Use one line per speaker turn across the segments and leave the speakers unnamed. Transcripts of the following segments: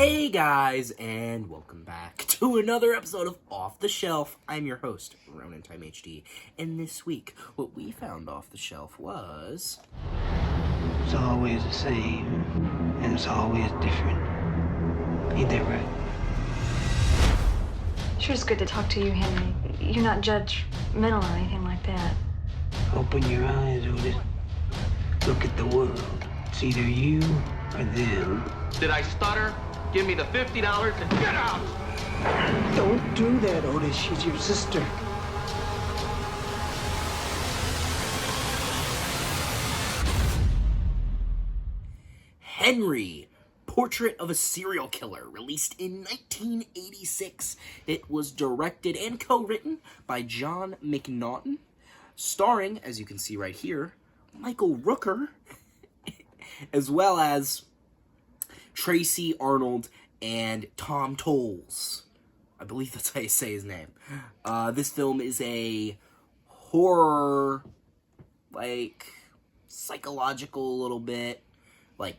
Hey guys, and welcome back to another episode of Off the Shelf. I'm your host, Ronan Time HD, and this week, what we found off the shelf was...
It's always the same, and it's always different. Ain't that right?
Sure, it's good to talk to you, Henry. You're not judgmental or anything like that.
Open your eyes, Otis. Look at the world. It's either you or them.
Did I stutter? Give me the $50 and get out!
Don't do that, Otis. She's your sister.
Henry, Portrait of a Serial Killer, released in 1986. It was directed and co-written by John McNaughton, starring, as you can see right here, Michael Rooker, as well as Tracy Arnold and Tom Tolles. I believe that's how you say his name. This film is a horror, psychological a little bit,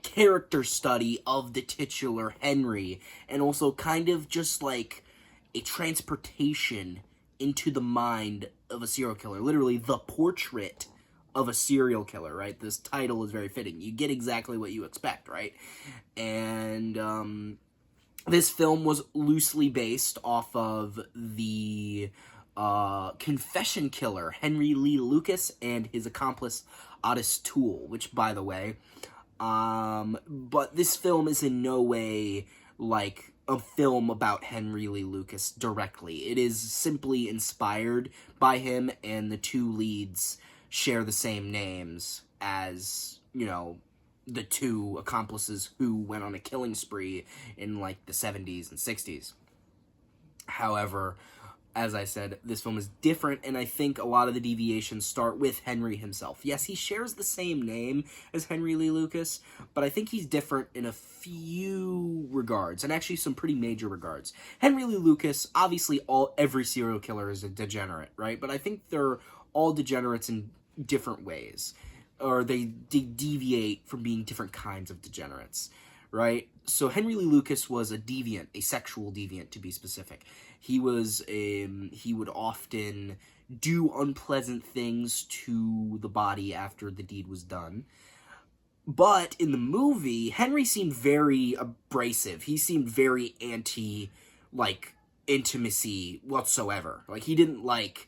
character study of the titular Henry, and also kind of just a transportation into the mind of a serial killer. Literally, the portrait of a serial killer, right? This title is very fitting. You get exactly what you expect, right? And this film was loosely based off of the confession killer Henry Lee Lucas and his accomplice Otis Toole, which, by the way, but this film is in no way a film about Henry Lee Lucas directly. It is simply inspired by him, and the two leads share the same names as, the two accomplices who went on a killing spree in, the 70s and 60s. However, as I said, this film is different, and I think a lot of the deviations start with Henry himself. Yes, he shares the same name as Henry Lee Lucas, but I think he's different in a few regards, and actually some pretty major regards. Henry Lee Lucas, obviously every serial killer is a degenerate, right? But I think they're all degenerates in different ways, or they deviate from being different kinds of degenerates, right? So Henry Lee Lucas was a deviant, a sexual deviant to be specific. He would often do unpleasant things to the body after the deed was done. But in the movie, Henry seemed very abrasive. He seemed very anti, intimacy whatsoever. He didn't like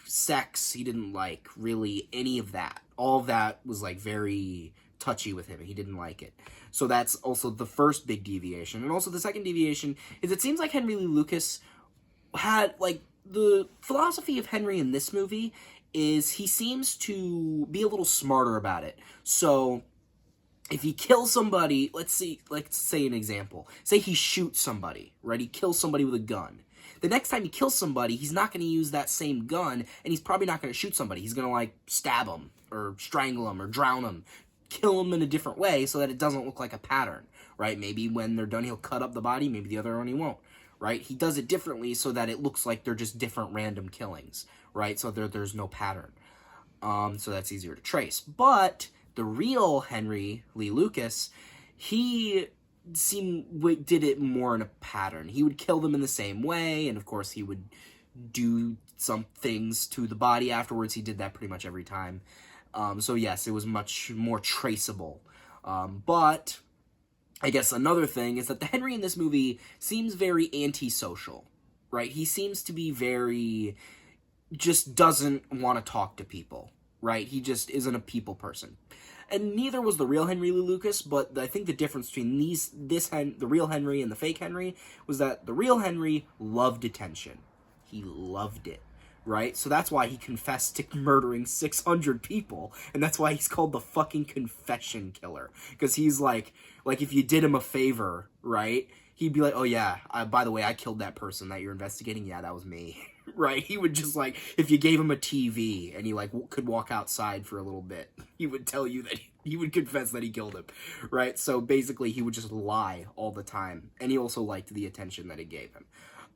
sex. He didn't like really any of that. All of that was very touchy with him. He didn't like it. So that's also the first big deviation. And also the second deviation is it seems like Henry Lee Lucas had, the philosophy of Henry in this movie is he seems to be a little smarter about it. So if he kills somebody, let's say an example. Say he shoots somebody, right? He kills somebody with a gun. The next time he kills somebody, he's not going to use that same gun, and he's probably not going to shoot somebody. He's going to, stab him, or strangle him, or drown him, kill him in a different way so that it doesn't look like a pattern, right? Maybe when they're done, he'll cut up the body, maybe the other one he won't, right? He does it differently so that it looks like they're just different random killings, right? So there's no pattern. So that's easier to trace. But the real Henry Lee Lucas, he did it more in a pattern. He would kill them in the same way, and of course he would do some things to the body afterwards. He did that pretty much every time. So yes, it was much more traceable. But I guess another thing is that the Henry in this movie seems very antisocial, right? He seems to be just doesn't want to talk to people, right? He just isn't a people person. And neither was the real Henry Lee Lucas, but I think the difference between the real Henry and the fake Henry was that the real Henry loved attention. He loved it, right? So that's why he confessed to murdering 600 people, and that's why he's called the fucking confession killer. Because he's if you did him a favor, right? He'd be like, oh yeah, by the way, I killed that person that you're investigating. Yeah, that was me. Right? He would just if you gave him a TV and he could walk outside for a little bit, he would tell you that he would confess that he killed him, right? So basically he would just lie all the time, and he also liked the attention that it gave him.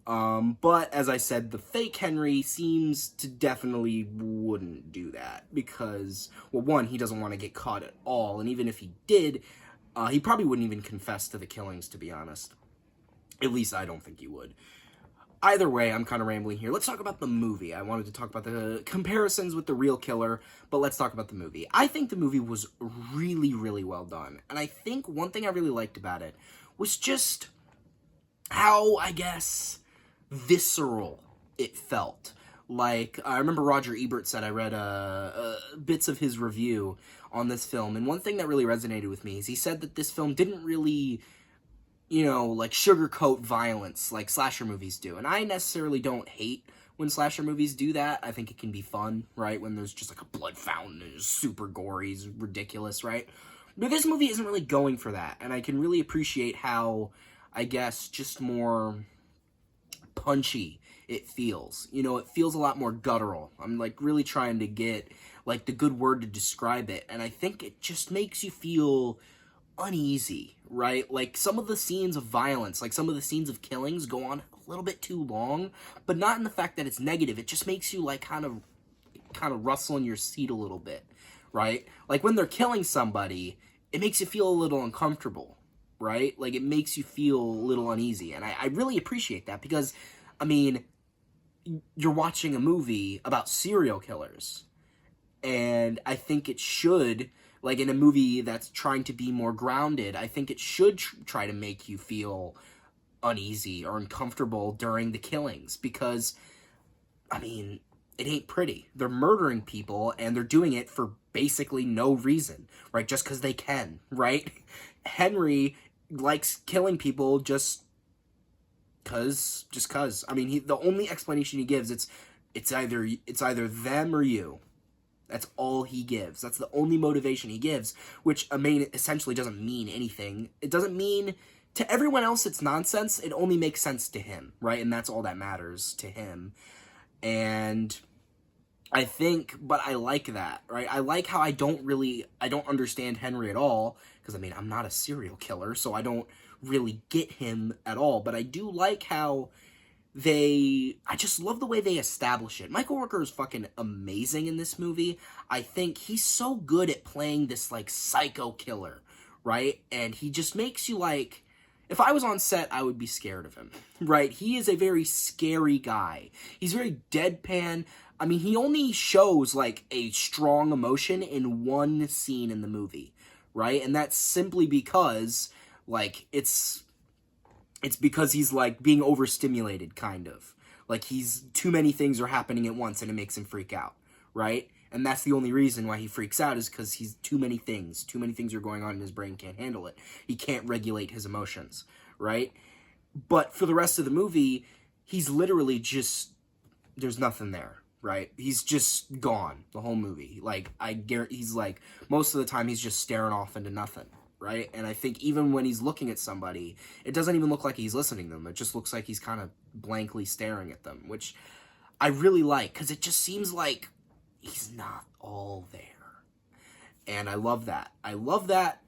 But as I said, the fake Henry seems to definitely wouldn't do that because, well, one, he doesn't want to get caught at all, and even if he did, He probably wouldn't even confess to the killings, to be honest. At least I don't think he would. Either way, I'm kind of rambling here. Let's talk about the movie. I wanted to talk about the comparisons with the real killer, but let's talk about the movie. I think the movie was really, really well done. And I think one thing I really liked about it was just how, I guess, visceral it felt. Like, I remember Roger Ebert said, I read bits of his review on this film, and one thing that really resonated with me is he said that this film didn't really, like, sugarcoat violence like slasher movies do. And I necessarily don't hate when slasher movies do that. I think it can be fun, right? When there's just, like, a blood fountain and it's super gory, it's ridiculous, right? But this movie isn't really going for that, and I can really appreciate how, I guess, just more punchy it feels. It feels a lot more guttural. I'm, like, really trying to get, like, the good word to describe it, and I think it just makes you feel uneasy, right? Like, some of the scenes of violence, like, some of the scenes of killings go on a little bit too long, but not in the fact that it's negative. It just makes you, like, kind of rustle in your seat a little bit, right? Like, when they're killing somebody, it makes you feel a little uncomfortable, right? Like, it makes you feel a little uneasy, and I really appreciate that, because, I mean, you're watching a movie about serial killers, and I think it should, like, in a movie that's trying to be more grounded, I think it should try to make you feel uneasy or uncomfortable during the killings, because, I mean, it ain't pretty. They're murdering people, and they're doing it for basically no reason, right? Just because they can, right? Henry likes killing people just cause. I mean, the only explanation he gives, it's either them or you. That's all he gives. That's the only motivation he gives, which, I mean, essentially doesn't mean anything. It doesn't mean, to everyone else it's nonsense. It only makes sense to him, right? And that's all that matters to him. And I think, but I like that, right? I like how I don't understand Henry at all, because, I mean, I'm not a serial killer, so I don't really get him at all, but I do like how I just love the way they establish it. Michael Rooker is fucking amazing in this movie. I think he's so good at playing this, like, psycho killer, right? And he just makes you, like, if I was on set, I would be scared of him, right? He is a very scary guy. He's very deadpan. I mean, he only shows, like, a strong emotion in one scene in the movie, right? And that's simply because, like, it's because he's, like, being overstimulated, kind of. Like, too many things are happening at once, and it makes him freak out, right? And that's the only reason why he freaks out, is because he's too many things are going on in his brain, can't handle it. He can't regulate his emotions, right? But for the rest of the movie, he's literally just, there's nothing there, right? He's just gone the whole movie. Like, I guarantee, he's, like, most of the time he's just staring off into nothing, right? And I think even when he's looking at somebody, it doesn't even look like he's listening to them. It just looks like he's kind of blankly staring at them, which I really like, because it just seems like he's not all there. And I love that.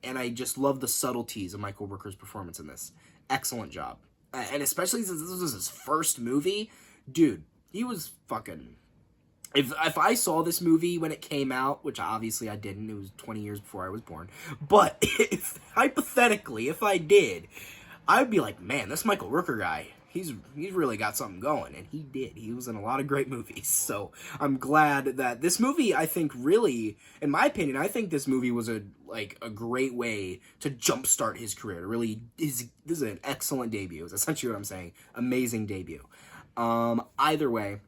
And I just love the subtleties of Michael Rooker's performance in this. Excellent job. And especially since this was his first movie, dude, he was fucking... If I saw this movie when it came out, which obviously I didn't, it was 20 years before I was born, but hypothetically, if I did, I'd be like, man, this Michael Rooker guy, he's really got something going, and he did. He was in a lot of great movies, so I'm glad that this movie, I think, really, in my opinion, I think this movie was a great way to jumpstart his career. This is an excellent debut, is essentially what I'm saying. Amazing debut. Either way,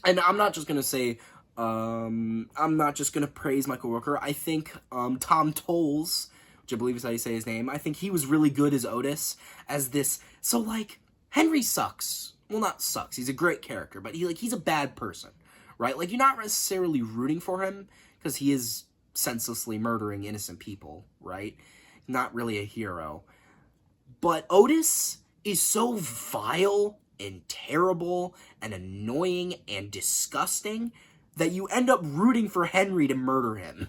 and I'm not just going to say, I'm not just going to praise Michael Rooker. I think Tom Tolles, which I believe is how you say his name, I think he was really good as Otis, as this, so, like, Henry sucks. Well, not sucks, he's a great character, but he's a bad person, right? Like, you're not necessarily rooting for him, because he is senselessly murdering innocent people, right? Not really a hero. But Otis is so vile and terrible and annoying and disgusting that you end up rooting for Henry to murder him,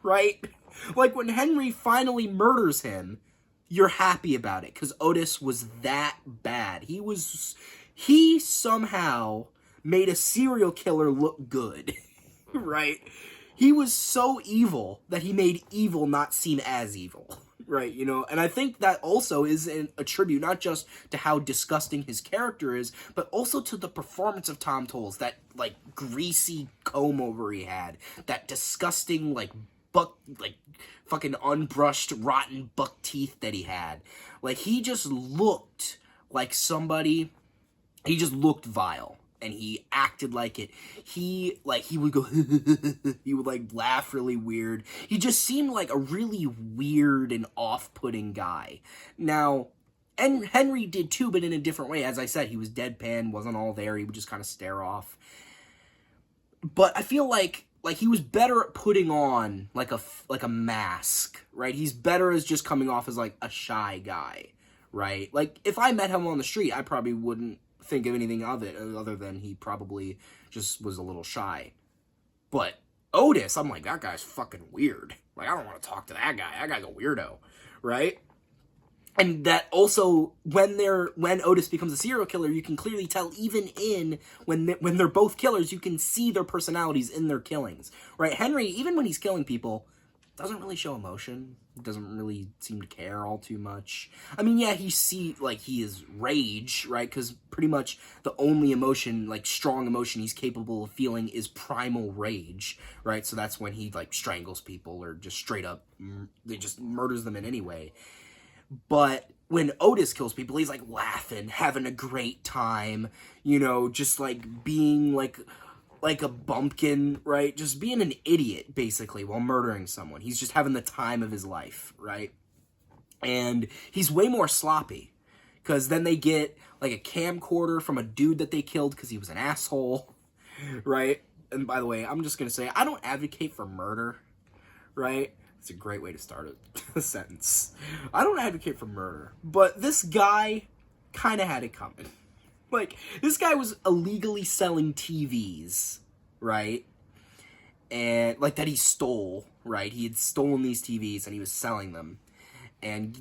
right? Like, when Henry finally murders him, you're happy about it, because Otis was that bad. He somehow made a serial killer look good, right? He was so evil that he made evil not seem as evil, Right, you know, and I think that also is a tribute not just to how disgusting his character is, but also to the performance of Tom Tolles, that, like, greasy comb-over he had, that disgusting, like, fucking unbrushed, rotten buck teeth that he had. Like, he just looked like somebody, he just looked vile. And he acted like it. He would go, he would, like, laugh really weird. He just seemed like a really weird and off-putting guy. Now, and Henry did too, but in a different way. As I said, he was deadpan, wasn't all there. He would just kind of stare off. But I feel like he was better at putting on, like a mask, right? He's better as just coming off as, like, a shy guy, right? Like, if I met him on the street, I probably wouldn't think of anything of it other than he probably just was a little shy. But Otis, I'm like, that guy's fucking weird. Like, I don't want to talk to that guy. That guy's a weirdo, right? And that also, when Otis becomes a serial killer, you can clearly tell, even when they're both killers, you can see their personalities in their killings, right? Henry, even when he's killing people, doesn't really show emotion. Doesn't really seem to care all too much. I mean, yeah, he is rage, right? Because pretty much the only emotion, like, strong emotion he's capable of feeling is primal rage, right? So that's when he, like, strangles people or just straight up, they just murders them in any way. But when Otis kills people, he's, like, laughing, having a great time, you know, just, like, being, like a bumpkin, right? Just being an idiot, basically, while murdering someone. He's just having the time of his life, right? And he's way more sloppy, because then they get, like, a camcorder from a dude that they killed because he was an asshole, right? And by the way, I'm just going to say, I don't advocate for murder, right? It's a great way to start a sentence. I don't advocate for murder, but this guy kind of had it coming. Like, this guy was illegally selling TVs, right? And, like, that he stole, right? He had stolen these TVs and he was selling them. And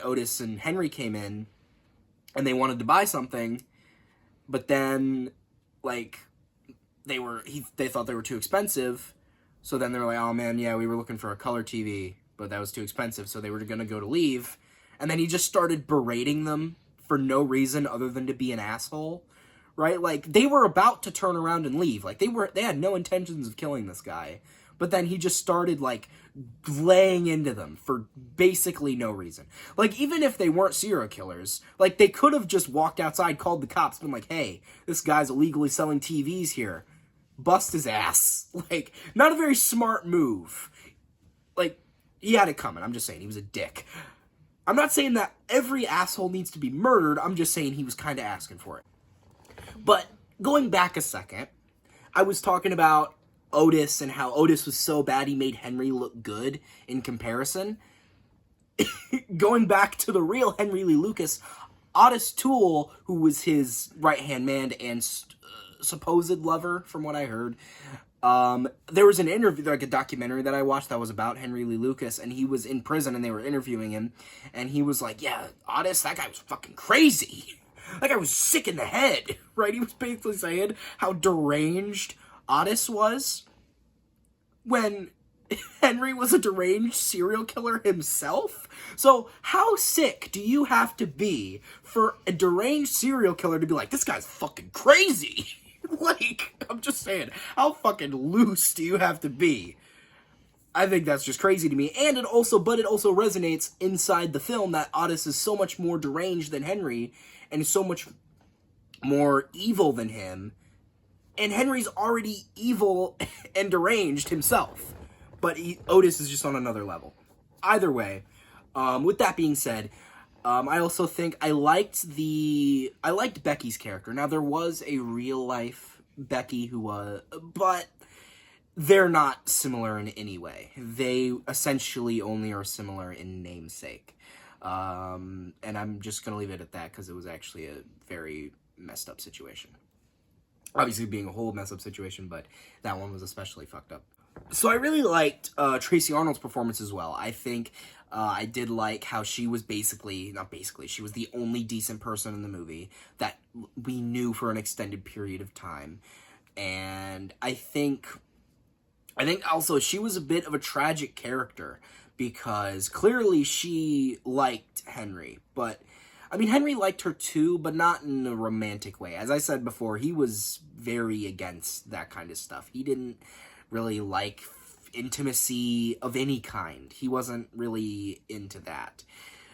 Otis and Henry came in and they wanted to buy something, but then, like, they thought they were too expensive. So then they were like, oh man, yeah, we were looking for a color TV, but that was too expensive. So they were going to go to leave. And then he just started berating them for no reason other than to be an asshole, right? Like, they were about to turn around and leave. Like, they had no intentions of killing this guy. But then he just started, like, laying into them for basically no reason. Like, even if they weren't serial killers, like, they could have just walked outside, called the cops, been like, hey, this guy's illegally selling TVs here. Bust his ass. Like, not a very smart move. Like, he had it coming. I'm just saying, he was a dick. I'm not saying that every asshole needs to be murdered, I'm just saying he was kind of asking for it. But, going back a second, I was talking about Otis and how Otis was so bad he made Henry look good in comparison. Going back to the real Henry Lee Lucas, Otis Toole, who was his right-hand man and supposed lover, from what I heard, there was an interview, like a documentary that I watched that was about Henry Lee Lucas, and he was in prison and they were interviewing him, and he was like, yeah, Otis, that guy was fucking crazy. That guy was sick in the head, right? He was basically saying how deranged Otis was when Henry was a deranged serial killer himself. So how sick do you have to be for a deranged serial killer to be like, this guy's fucking crazy? Like, I'm just saying, how fucking loose do you have to be? I think that's just crazy to me. And it also resonates inside the film that Otis is so much more deranged than Henry and is so much more evil than him. And Henry's already evil and deranged himself. But Otis is just on another level. Either way, with that being said, I also think I liked Becky's character. Now, there was a real-life Becky but they're not similar in any way. They essentially only are similar in namesake. And I'm just going to leave it at that because it was actually a very messed up situation. Obviously being a whole messed up situation, but that one was especially fucked up. So I really liked Tracy Arnold's performance as well. I think I did like how she was she was the only decent person in the movie that we knew for an extended period of time. And I think also she was a bit of a tragic character because clearly she liked Henry, but I mean, Henry liked her too, but not in a romantic way. As I said before, he was very against that kind of stuff. He didn't really like intimacy of any kind. He wasn't really into that.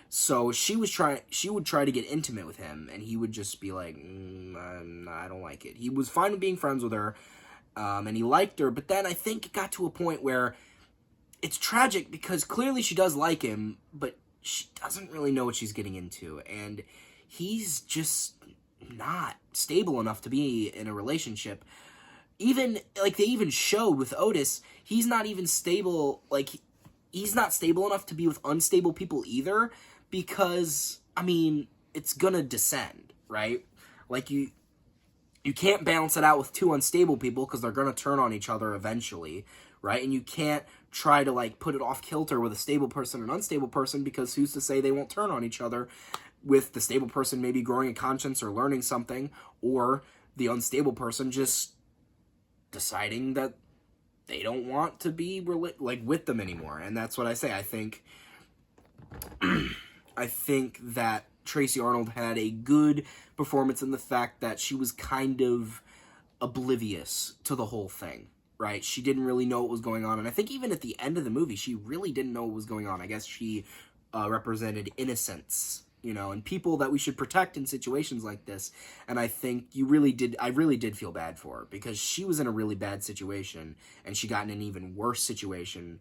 So she would try to get intimate with him, and he would just be like, I don't like it. He was fine with being friends with her, and he liked her, but then I think it got to a point where it's tragic because clearly she does like him, but she doesn't really know what she's getting into, and he's just not stable enough to be in a relationship. Even, like, they even showed with Otis, he's not even stable, like, he's not stable enough to be with unstable people either, because, I mean, it's gonna descend, right? Like, you can't balance it out with two unstable people, because they're gonna turn on each other eventually, right? And you can't try to, like, put it off kilter with a stable person and unstable person, because who's to say they won't turn on each other, with the stable person maybe growing a conscience or learning something, or the unstable person just deciding that they don't want to be with them anymore. And that's what I say. I think that Tracy Arnold had a good performance in the fact that she was kind of oblivious to the whole thing, right? She didn't really know what was going on, and I think even at the end of the movie, she really didn't know what was going on. I guess she represented innocence, and people that we should protect in situations like this. And I think I really did feel bad for her, because she was in a really bad situation, and she got in an even worse situation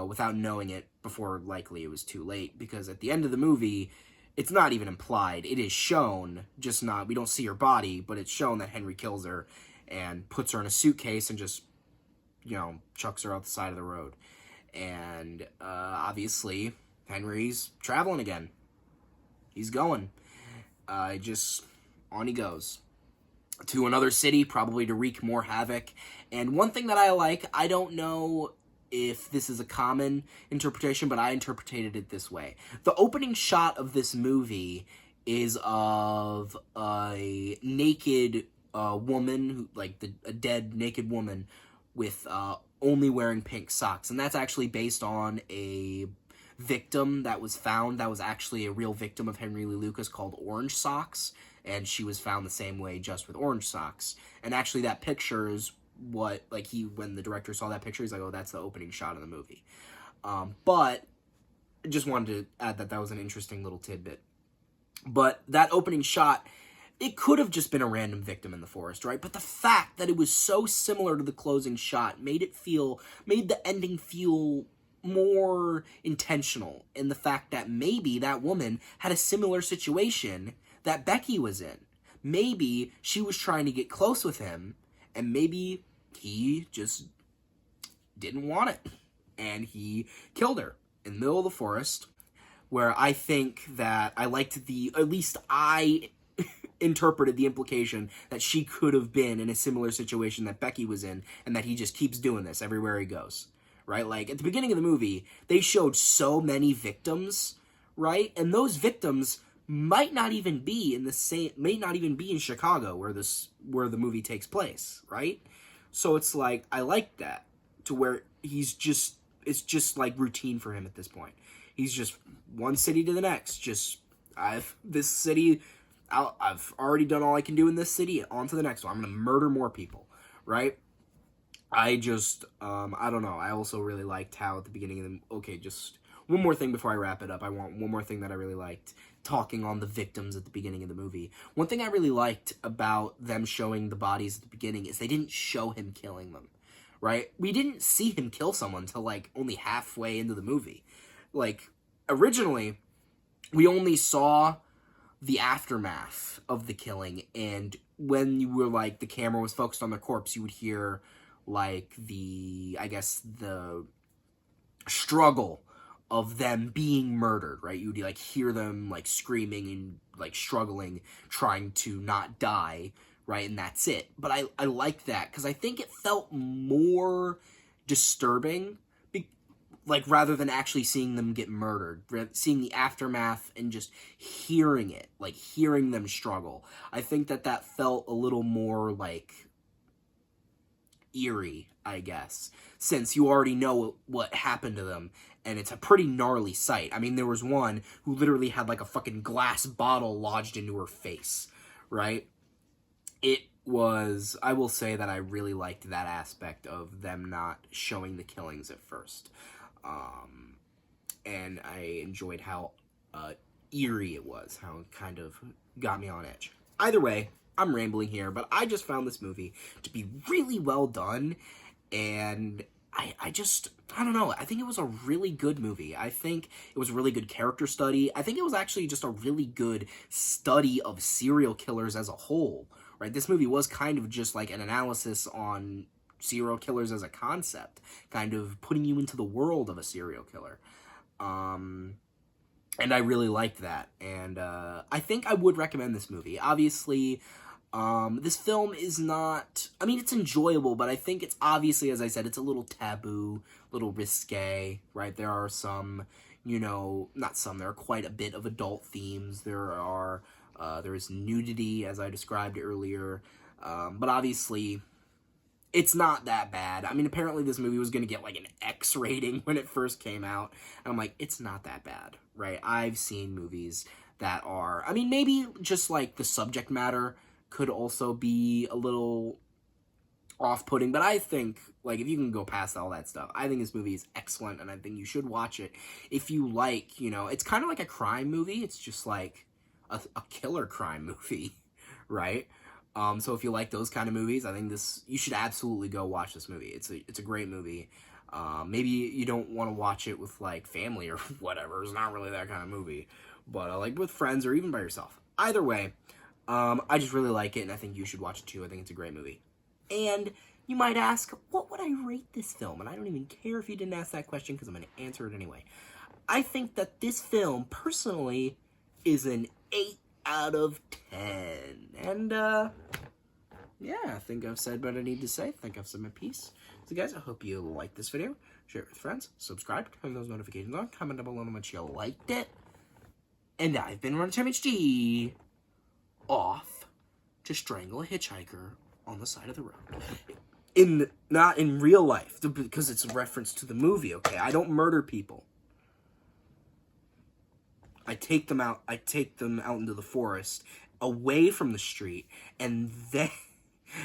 without knowing it before likely it was too late, because at the end of the movie, it's not even implied. It is shown, just not, we don't see her body, but it's shown that Henry kills her and puts her in a suitcase and just, chucks her out the side of the road. And obviously, Henry's traveling again. He's going. On he goes. To another city, probably to wreak more havoc. And one thing that I like, I don't know if this is a common interpretation, but I interpreted it this way. The opening shot of this movie is of a naked woman, a dead naked woman with only wearing pink socks. And that's actually based on a victim that was found that was actually a real victim of Henry Lee Lucas called Orange Socks, and she was found the same way, just with orange socks. And actually that picture is what, when the director saw that picture, he's like, oh, that's the opening shot of the movie. But I just wanted to add that was an interesting little tidbit. But that opening shot, it could have just been a random victim in the forest, right? But the fact that it was so similar to the closing shot made the ending feel more intentional, in the fact that maybe that woman had a similar situation that Becky was in. Maybe she was trying to get close with him, and maybe he just didn't want it, and he killed her in the middle of the forest, where I think that at least I interpreted the implication that she could have been in a similar situation that Becky was in, and that he just keeps doing this everywhere he goes. Right? Like, at the beginning of the movie, they showed so many victims, right? And those victims might not even be in Chicago, where the movie takes place, right? So it's like, I like that, to where it's just like routine for him at this point. He's just one city to the next, I've already done all I can do in this city, on to the next one. I'm gonna murder more people, right? I don't know. I also really liked how at the beginning of just one more thing before I wrap it up. I want one more thing that I really liked, talking on the victims at the beginning of the movie. One thing I really liked about them showing the bodies at the beginning is they didn't show him killing them, right? We didn't see him kill someone till, only halfway into the movie. Originally, we only saw the aftermath of the killing, and when you were, the camera was focused on the corpse, you would hear the struggle of them being murdered, right? You would hear them screaming and struggling, trying to not die, right? And that's it. But I like that, because I think it felt more disturbing, rather than actually seeing them get murdered, seeing the aftermath and just hearing it, hearing them struggle. I think that felt a little more eerie, I guess, since you already know what happened to them, and it's a pretty gnarly sight. I mean, there was one who literally had like a fucking glass bottle lodged into her face, right? It was, I will say that I really liked that aspect of them not showing the killings at first. And I enjoyed how eerie it was, how it kind of got me on edge. Either way, I'm rambling here, but I just found this movie to be really well done, and I don't know, I think it was a really good movie. I think it was a really good character study. I think it was actually just a really good study of serial killers as a whole, right? This movie was kind of just like an analysis on serial killers as a concept, kind of putting you into the world of a serial killer. And I really liked that, and I think I would recommend this movie. Obviously, this film is not, I mean, it's enjoyable, but I think it's obviously, as I said, it's a little taboo, a little risque, right? There are some, not some, there are quite a bit of adult themes. There is nudity, as I described earlier, but obviously, it's not that bad. I mean, apparently this movie was going to get like an X rating when it first came out. And I'm like, it's not that bad, right? I've seen movies that are, I mean, maybe just like the subject matter could also be a little off-putting. But I think, like, if you can go past all that stuff, I think this movie is excellent. And I think you should watch it if you like, it's kind of like a crime movie. It's just like a killer crime movie, right? So if you like those kind of movies, I think you should absolutely go watch this movie. It's a great movie. Maybe you don't want to watch it with like family or whatever. It's not really that kind of movie, but like with friends or even by yourself. Either way, I just really like it, and I think you should watch it too. I think it's a great movie. And you might ask, what would I rate this film? And I don't even care if you didn't ask that question, because I'm going to answer it anyway. I think that this film, personally, is an 8 out of 10. And, yeah, I think I've said what I need to say. I think I've said my piece. So, guys, I hope you liked this video. Share it with friends. Subscribe. Turn those notifications on. Comment down below how much you liked it. And I've been Runtime HD, off to strangle a hitchhiker on the side of the road. Not in real life, because it's a reference to the movie, okay? I don't murder people. I take them out into the forest, away from the street, and then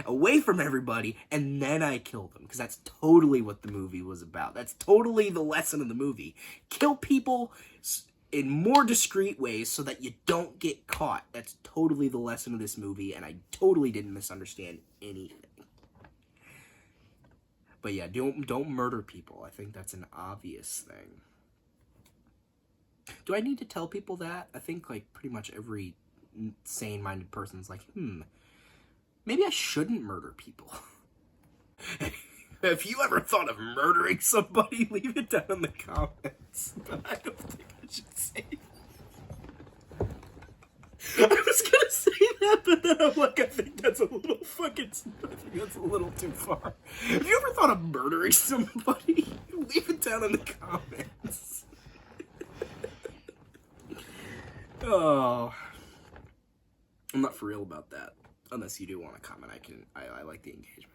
away from everybody, and then I kill them, because that's totally what the movie was about. That's totally the lesson of the movie. Kill people in more discreet ways so that you don't get caught. That's totally the lesson of this movie, and I totally didn't misunderstand anything. But yeah, don't murder people. I think that's an obvious thing. Do I need to tell people that? I think, like, pretty much every sane-minded person's like, maybe I shouldn't murder people. If you ever thought of murdering somebody, leave it down in the comments. But I don't think I should say that. I was gonna say that, but then I'm like, I think that's a little too far. Have you ever thought of murdering somebody? Leave it down in the comments. Oh, I'm not for real about that. Unless you do want to comment, I like the engagement.